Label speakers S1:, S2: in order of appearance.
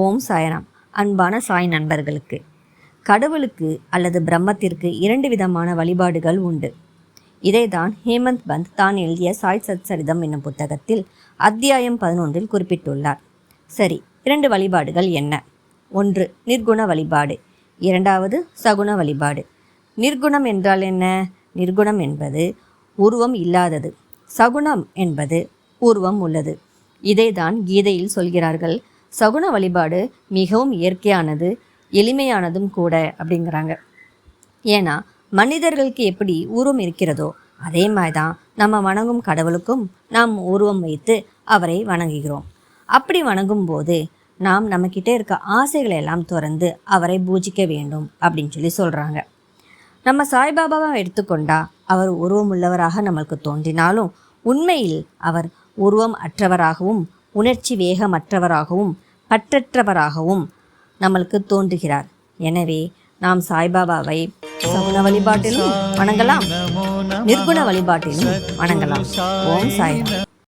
S1: ஓம் சாய்ராம். அன்பான சாய் நண்பர்களுக்கு, கடவுளுக்கு அல்லது பிரம்மத்திற்கு 2 விதமான வழிபாடுகள் உண்டு. இதைதான் ஹேமந்த் பந்த் தான் எழுதிய சாய் சச்சரிதம் என்னும் புத்தகத்தில் அத்தியாயம் 11 குறிப்பிட்டுள்ளார். சரி, 2 வழிபாடுகள் என்ன? ஒன்று நிர்குண வழிபாடு, இரண்டாவது சகுண வழிபாடு. நிர்குணம் என்றால் என்ன? நிர்குணம் என்பது உருவம் இல்லாதது, சகுணம் என்பது உருவம் உள்ளது. இதைதான் கீதையில் சொல்கிறார்கள். சகுண வழிபாடு மிகவும் இயற்கையானது, எளிமையானதும் கூட அப்படிங்கிறாங்க. ஏன்னா மனிதர்களுக்கு எப்படி உருவம் இருக்கிறதோ அதே மாதிரி தான் நம்ம வணங்கும் கடவுளுக்கும் நாம் உருவம் வைத்து அவரை வணங்குகிறோம். அப்படி வணங்கும் போது நாம் நம்மக்கிட்ட இருக்க ஆசைகளை எல்லாம் துறந்து அவரை பூஜிக்க வேண்டும் அப்படின்னு சொல்கிறாங்க. நம்ம சாய்பாபாவை எடுத்துக்கொண்டா அவர் உருவம் உள்ளவராக நம்மளுக்கு தோன்றினாலும் உண்மையில் அவர் உருவம் அற்றவராகவும் உணர்ச்சி வேகமற்றவராகவும் பற்றற்றவராகவும் நம்மளுக்கு தோன்றுகிறார். எனவே நாம் சாய்பாபாவை சகுன வழிபாட்டிலும் வணங்கலாம், நிர்குண வழிபாட்டிலும் வணங்கலாம். ஓம் சாய்ராம்.